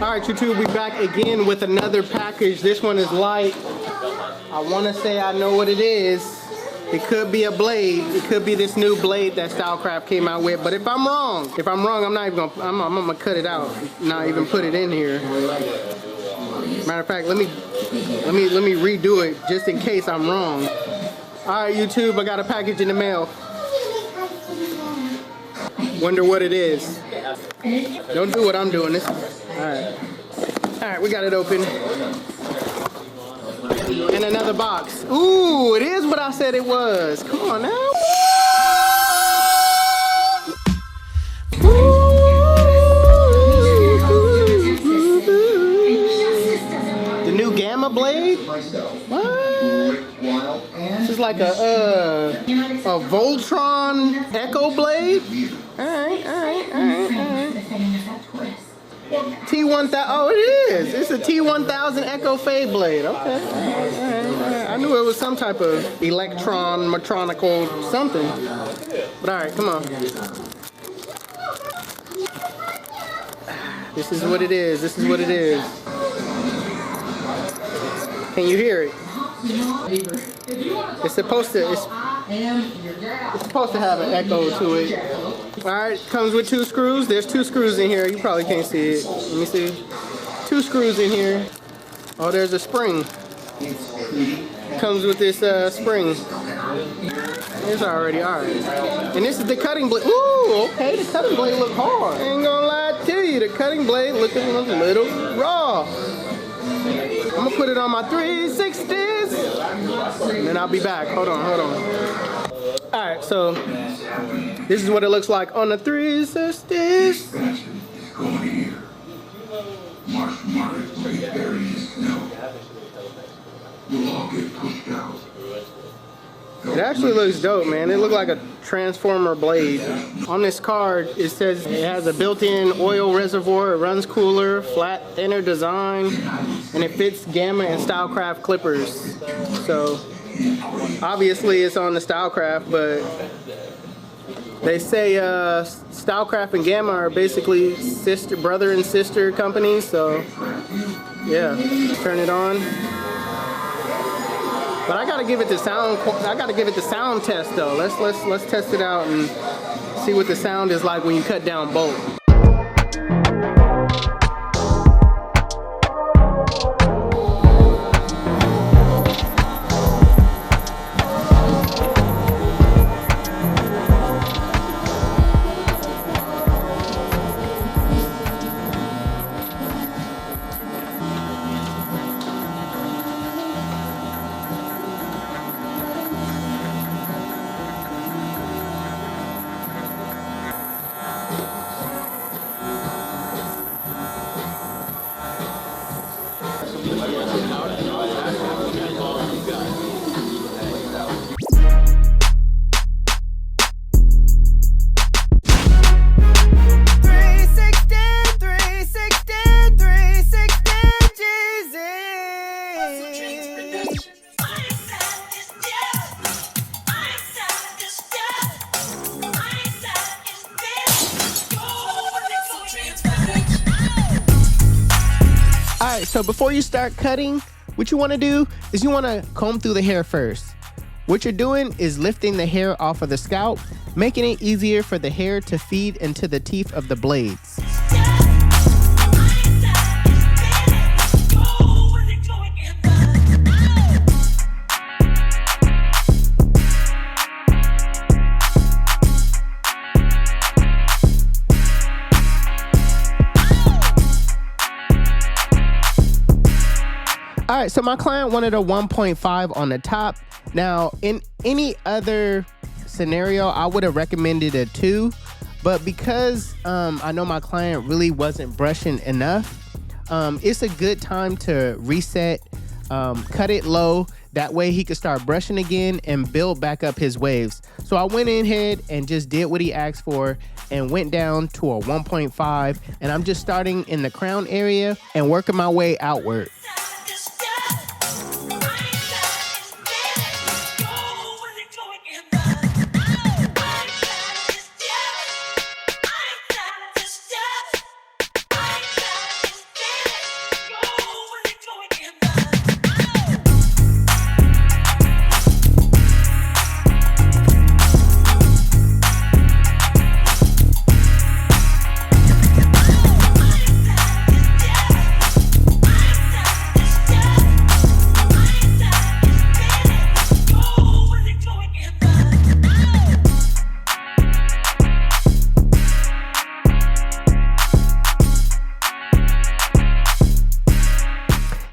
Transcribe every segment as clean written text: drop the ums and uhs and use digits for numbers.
All right, YouTube, we back again with another package. This one is light. I want to say I know what it is. It could be a blade. It could be this new blade that Stylecraft came out with. But if I'm wrong, I'm not even gonna. I'm gonna cut it out. Not even put it in here. Matter of fact, let me redo it just in case I'm wrong. All right, YouTube, I got a package in the mail. Wonder what it is. Don't do what I'm doing. This. All right, we got it open. And another box. Ooh, it is what I said it was. Come on now. The new Gamma blade? What? This is like a Voltron Echo blade? Alright. T1000, oh it is. It's a T1000 Echo Fade blade. Okay. Alright. I knew it was some type of mechanical something. But alright, come on. This is what it is. This is what it is. Can you hear it? It's supposed to have an echo to it. Alright, comes with 2 screws. There's 2 screws in here. You probably can't see it. Let me see. 2 screws in here. Oh, there's a spring. Comes with this spring. It's already alright. And this is the cutting blade. Ooh, okay, the cutting blade look hard. I ain't gonna lie to you, the cutting blade looking a little raw. I'm gonna put it on my 360s, and then I'll be back. Hold on. All right, so this is what it looks like on the 360s. It actually looks dope, man. It looks like a transformer blade. On this card, it says it has a built-in oil reservoir, it runs cooler, flat, thinner design, and it fits Gamma and Stylecraft clippers. So, obviously it's on the Stylecraft, but they say Stylecraft and Gamma are basically brother and sister companies, so yeah, turn it on. But I gotta give it the sound. I gotta give it the sound test though. Let's test it out and see what the sound is like when you cut down bolt. Alright, so before you start cutting, what you want to do is you want to comb through the hair first. What you're doing is lifting the hair off of the scalp, making it easier for the hair to feed into the teeth of the blades. All right, so my client wanted a 1.5 on the top. Now, in any other scenario, I would have recommended a 2, but because I know my client really wasn't brushing enough, it's a good time to reset, cut it low. That way he could start brushing again and build back up his waves. So I went in ahead and just did what he asked for and went down to a 1.5, and I'm just starting in the crown area and working my way outward.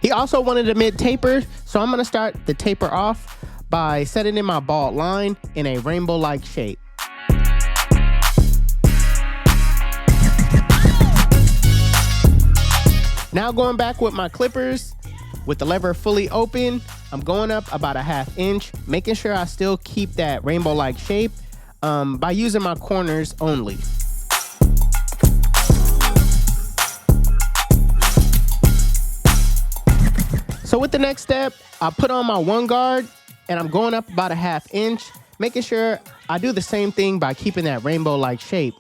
He also wanted a mid taper, so I'm gonna start the taper off by setting in my bald line in a rainbow-like shape. Now going back with my clippers, with the lever fully open, I'm going up about a 1/2 inch, making sure I still keep that rainbow-like shape by using my corners only. So with the next step, I put on my 1 guard and I'm going up about a 1/2 inch, making sure I do the same thing by keeping that rainbow-like shape.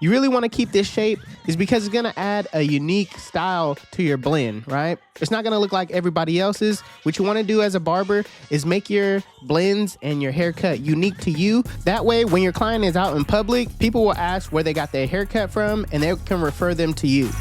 You really want to keep this shape is because it's going to add a unique style to your blend, right? It's not going to look like everybody else's. What you want to do as a barber is make your blends and your haircut unique to you. That way, when your client is out in public, people will ask where they got their haircut from and they can refer them to you.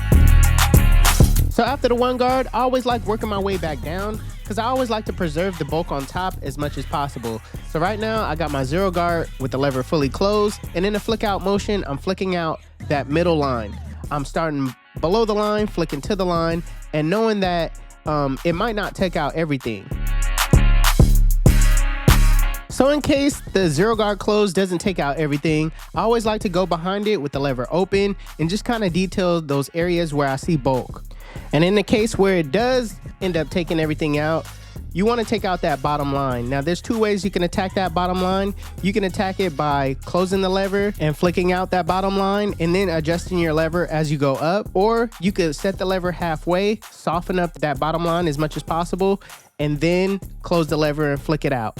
So after the 1 guard, I always like working my way back down because I always like to preserve the bulk on top as much as possible. So right now I got my 0 guard with the lever fully closed, and in the flick out motion, I'm flicking out that middle line. I'm starting below the line, flicking to the line, and knowing that it might not take out everything. So in case the 0 guard close doesn't take out everything, I always like to go behind it with the lever open and just kind of detail those areas where I see bulk. And in the case where it does end up taking everything out, you want to take out that bottom line. Now there's 2 ways you can attack that bottom line. You can attack it by closing the lever and flicking out that bottom line and then adjusting your lever as you go up. Or you could set the lever halfway, soften up that bottom line as much as possible, and then close the lever and flick it out.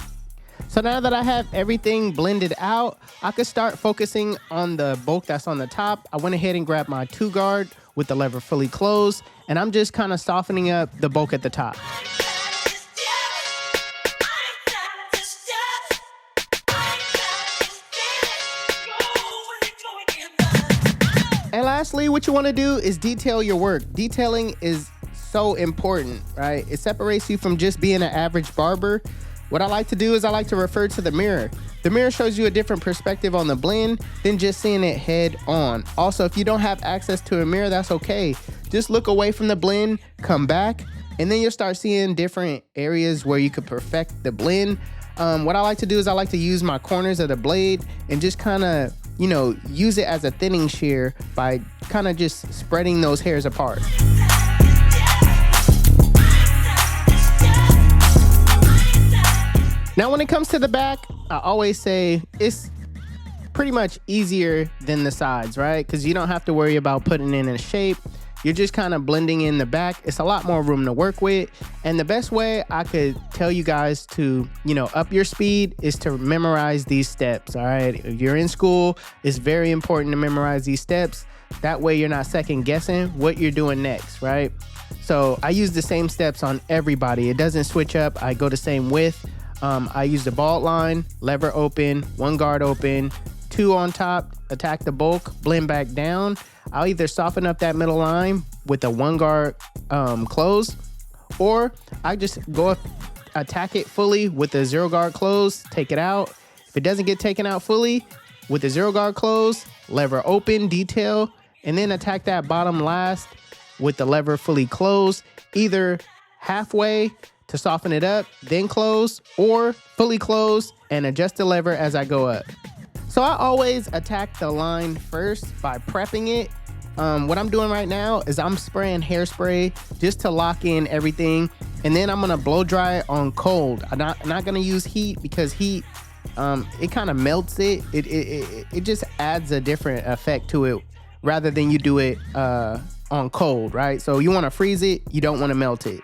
So now that I have everything blended out, I could start focusing on the bulk that's on the top. I went ahead and grabbed my 2 guard with the lever fully closed, and I'm just kind of softening up the bulk at the top. And lastly, what you want to do is detail your work. Detailing is so important, right? It separates you from just being an average barber. What I like to do is I like to refer to the mirror. The mirror shows you a different perspective on the blend than just seeing it head on. Also, if you don't have access to a mirror, that's okay. Just look away from the blend, come back, and then you'll start seeing different areas where you could perfect the blend. What I like to do is I like to use my corners of the blade and just kind of, use it as a thinning shear by kind of just spreading those hairs apart. Now, when it comes to the back, I always say it's pretty much easier than the sides, right? Because you don't have to worry about putting in a shape. You're just kind of blending in the back. It's a lot more room to work with. And the best way I could tell you guys to, up your speed is to memorize these steps, all right? If you're in school, it's very important to memorize these steps. That way you're not second guessing what you're doing next, right? So I use the same steps on everybody. It doesn't switch up. I go the same width. I use the bald line, lever open, 1 guard open, 2 on top, attack the bulk, blend back down. I'll either soften up that middle line with a 1 guard close, or I just go attack it fully with the 0 guard close, take it out. If it doesn't get taken out fully, with the 0 guard close, lever open, detail, and then attack that bottom last with the lever fully closed, either halfway to soften it up, then close, or fully close and adjust the lever as I go up. So I always attack the line first by prepping it. What I'm doing right now is I'm spraying hairspray just to lock in everything, and then I'm gonna blow dry it on cold. I'm not gonna use heat because heat, it kind of melts it. It just adds a different effect to it rather than you do it on cold, right? So you wanna freeze it, you don't wanna melt it.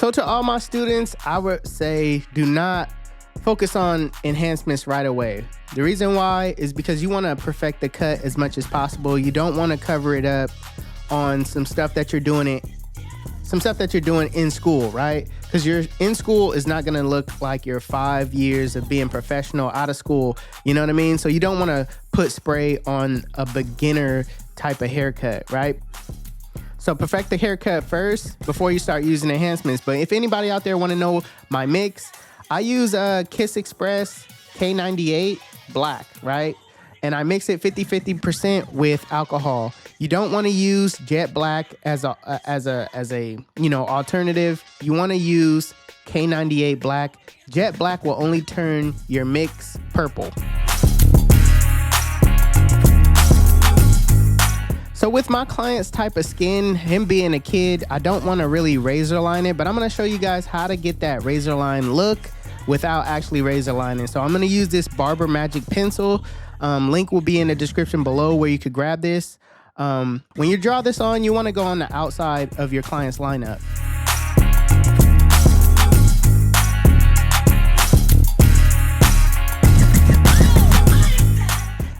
So to all my students, I would say do not focus on enhancements right away. The reason why is because you want to perfect the cut as much as possible. You don't want to cover it up on some stuff that you're doing in school, right? Because you're in school is not going to look like your 5 years of being professional out of school. You know what I mean? So you don't want to put spray on a beginner type of haircut, right? So perfect the haircut first before you start using enhancements. But if anybody out there want to know my mix, I use Kiss Express K98 black, right? And I mix it 50-50% with alcohol. You don't want to use jet black as a alternative. You want to use K98 black. Jet black will only turn your mix purple. So with my client's type of skin, him being a kid, I don't want to really razor line it, but I'm going to show you guys how to get that razor line look without actually razor lining. So I'm going to use this Barber Magic Pencil. Link will be in the description below where you could grab this. When you draw this on, you want to go on the outside of your client's lineup.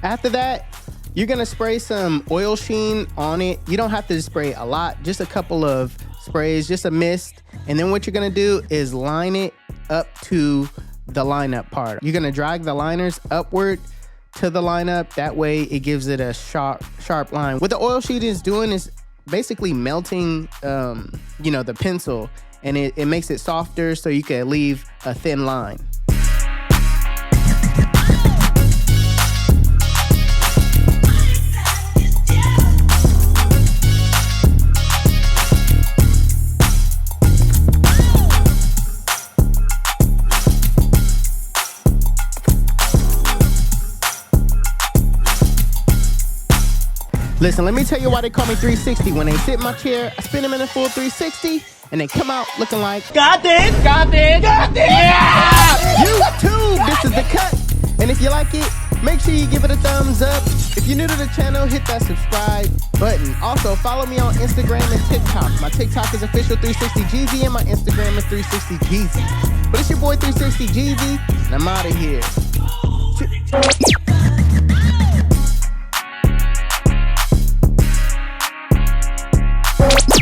After that, you're going to spray some oil sheen on it. You don't have to spray a lot, just a couple of sprays, just a mist. And then what you're going to do is line it up to the lineup part. You're going to drag the liners upward to the lineup. That way it gives it a sharp line. What the oil sheet is doing is basically melting the pencil, and it makes it softer so you can leave a thin line. Listen, let me tell you why they call me 360. When they sit in my chair, I spin them in a full 360, and they come out looking like, got this, got this, got this. Yeah! YouTube, this is the cut. And if you like it, make sure you give it a thumbs up. If you're new to the channel, hit that subscribe button. Also, follow me on Instagram and TikTok. My TikTok is official360Jeezy, and my Instagram is 360Jeezy. But it's your boy 360Jeezy, and I'm out of here.